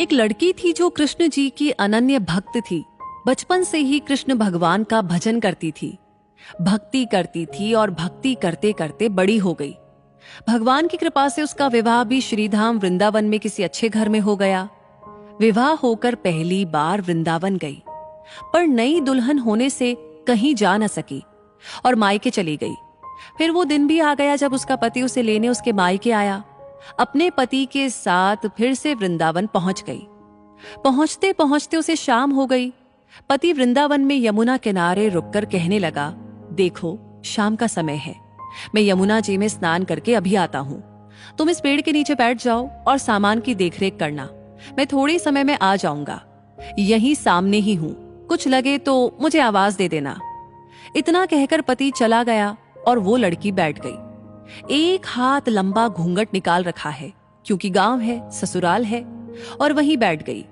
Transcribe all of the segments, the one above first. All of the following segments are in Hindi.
एक लड़की थी जो कृष्ण जी की अनन्य भक्त थी। बचपन से ही कृष्ण भगवान का भजन करती थी, भक्ति करती थी और भक्ति करते करते बड़ी हो गई। भगवान की कृपा से उसका विवाह भी श्रीधाम वृंदावन में किसी अच्छे घर में हो गया। विवाह होकर पहली बार वृंदावन गई, पर नई दुल्हन होने से कहीं जा न सकी और मायके चली गई। फिर वो दिन भी आ गया जब उसका पति उसे लेने उसके मायके आया। अपने पति के साथ फिर से वृंदावन पहुंच गई। पहुंचते पहुंचते उसे शाम हो गई। पति वृंदावन में यमुना किनारे रुककर कहने लगा, देखो शाम का समय है, मैं यमुना जी में स्नान करके अभी आता हूं। तुम इस पेड़ के नीचे बैठ जाओ और सामान की देखरेख करना। मैं थोड़े समय में आ जाऊंगा, यहीं सामने ही हूं, कुछ लगे तो मुझे आवाज दे देना। इतना कहकर पति चला गया और वो लड़की बैठ गई। एक हाथ लंबा घूंघट निकाल रखा है, क्योंकि गांव है, ससुराल है, और वहीं बैठ गई।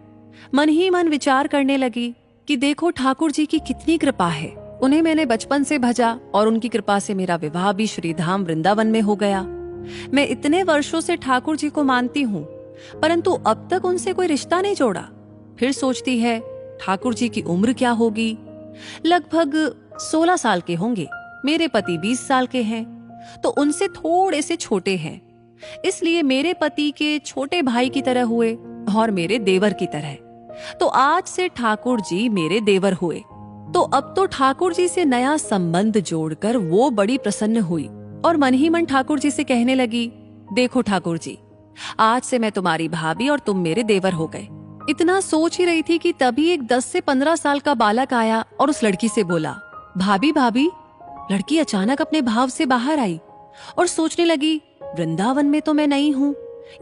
मन ही मन विचार करने लगी कि देखो ठाकुर जी की कितनी कृपा है। उन्हें मैंने बचपन से भजा और उनकी कृपा से मेरा विवाह भी श्रीधाम वृंदावन में हो गया। मैं इतने वर्षों से ठाकुर जी को मानती हूँ, परंतु अब तक उनसे कोई रिश्ता नहीं जोड़ा। फिर सोचती है ठाकुर जी की उम्र क्या होगी। लगभग 16 साल के होंगे। मेरे पति 20 साल के हैं, तो उनसे थोड़े से छोटे हैं। इसलिए मेरे पति के छोटे भाई की तरह हुए और मेरे देवर की तरह। तो आज से ठाकुर जी मेरे देवर हुए। तो अब तो ठाकुर जी से नया संबंध जोड़कर वो बड़ी प्रसन्न हुई और मन ही मन ठाकुर जी से कहने लगी, देखो ठाकुर जी, आज से मैं तुम्हारी भाभी और तुम मेरे देवर हो गए। इतना सोच ही रही थी कि तभी एक 10 से 15 साल का बालक आया और उस लड़की से बोला, भाभी भाभी। लड़की अचानक अपने भाव से बाहर आई और सोचने लगी, वृंदावन में तो मैं नई हूँ,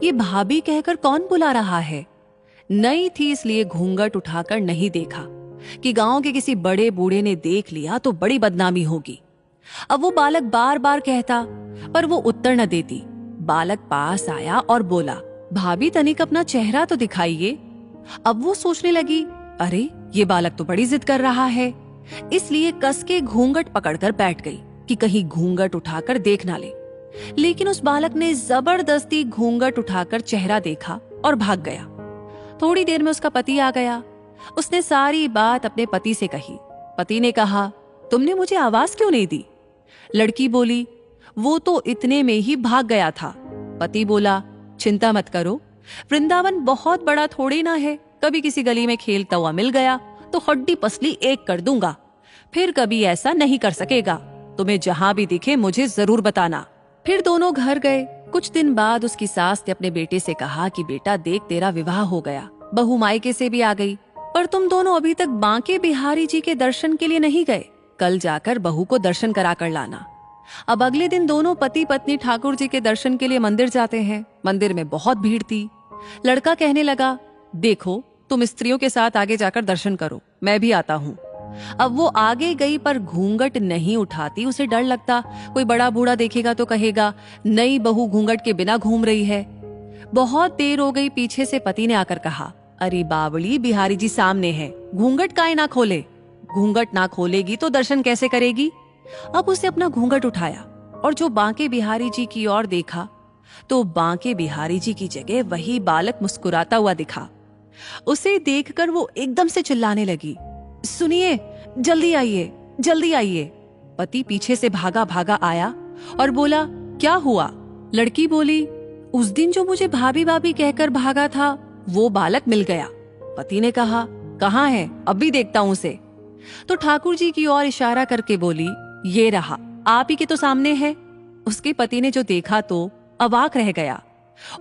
ये भाभी कहकर कौन बुला रहा है। नई थी इसलिए घूंघट उठाकर नहीं देखा कि गांव के किसी बड़े बूढ़े ने देख लिया तो बड़ी बदनामी होगी। अब वो बालक बार बार कहता, पर वो उत्तर न देती। बालक पास आया और बोला, भाभी तनिक अपना चेहरा तो दिखाइए। अब वो सोचने लगी, अरे ये बालक तो बड़ी जिद कर रहा है, इसलिए कस के घूंघट पकड़कर बैठ गई कि कहीं घूंघट उठाकर देख ना ले। लेकिन उस बालक ने जबरदस्ती घूंघट उठाकर चेहरा देखा और भाग गया। थोड़ी देर में उसका पति आ गया। उसने सारी बात अपने पति से कही। पति ने कहा, तुमने मुझे आवाज क्यों नहीं दी। लड़की बोली, वो तो इतने में ही भाग गया था। पति बोला, चिंता मत करो, वृंदावन बहुत बड़ा थोड़ी ना है। कभी किसी गली में खेलता हुआ मिल गया तो हड्डी पसली एक कर दूंगा। फिर कभी ऐसा नहीं कर सकेगा। तुम्हें जहां भी दिखे मुझे जरूर बताना। फिर दोनों घर गए। कुछ दिन बाद उसकी सास ने अपने बेटे से कहा कि बेटा देख, तेरा विवाह हो गया, बहू मायके से भी आ गई, पर तुम दोनों अभी तक बांके बिहारी जी के दर्शन के लिए नहीं गए। कल जाकर बहू को दर्शन करा कर लाना। अब अगले दिन दोनों पति पत्नी ठाकुर जी के दर्शन के लिए मंदिर जाते हैं। मंदिर में बहुत भीड़ थी। लड़का कहने लगा, देखो तुम स्त्रियों के साथ आगे जाकर दर्शन करो, मैं भी आता हूँ। अब वो आगे गई पर घूंघट नहीं उठाती। उसे डर लगता कोई बड़ा बूढ़ा देखेगा तो कहेगा, नई बहू घूंघट के बिना घूम रही है। बहुत देर हो गई। पीछे से पति ने आकर कहा, अरे बावली, बिहारी जी सामने है, घूंघट काहे ना खोले। घूंघट ना खोलेगी तो दर्शन कैसे करेगी। अब उसे अपना घूंघट उठाया और जो बांके बिहारी जी की ओर देखा तो बांके बिहारी जी की जगह वही बालक मुस्कुराता हुआ दिखा। उसे देखकर वो एकदम से चिल्लाने लगी, सुनिए, जल्दी आइए, जल्दी आइए। पति पीछे से भागा भागा आया और बोला, क्या हुआ। लड़की बोली, उस दिन जो मुझे भाभी भाभी कहकर भागा था वो बालक मिल गया। पति ने कहा, कहाँ है, अब भी देखता हूं उसे। तो ठाकुर जी की ओर इशारा करके बोली, ये रहा, आप ही के तो सामने है। उसके पति ने जो देखा तो अवाक रह गया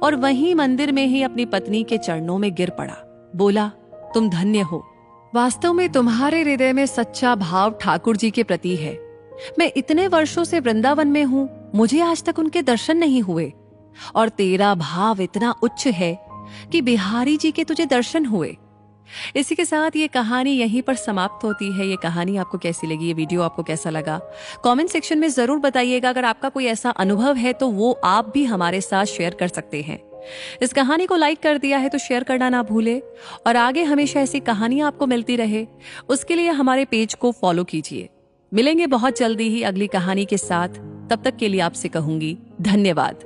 और वहीं मंदिर में ही अपनी पत्नी के चरणों में गिर पड़ा। बोला, तुम धन्य हो। वास्तव में तुम्हारे हृदय में सच्चा भाव ठाकुर जी के प्रति है। मैं इतने वर्षों से वृंदावन में हूँ, मुझे आज तक उनके दर्शन नहीं हुए, और तेरा भाव इतना उच्च है कि बिहारी जी के तुझे दर्शन हुए। इसी के साथ ये कहानी यहीं पर समाप्त होती है। ये कहानी आपको कैसी लगी, ये वीडियो आपको कैसा लगा, कमेंट सेक्शन में जरूर बताइएगा। अगर आपका कोई ऐसा अनुभव है तो वो आप भी हमारे साथ शेयर कर सकते हैं। इस कहानी को लाइक कर दिया है तो शेयर करना ना भूले, और आगे हमेशा ऐसी कहानियां आपको मिलती रहे उसके लिए हमारे पेज को फॉलो कीजिए। मिलेंगे बहुत जल्दी ही अगली कहानी के साथ। तब तक के लिए आपसे कहूंगी धन्यवाद।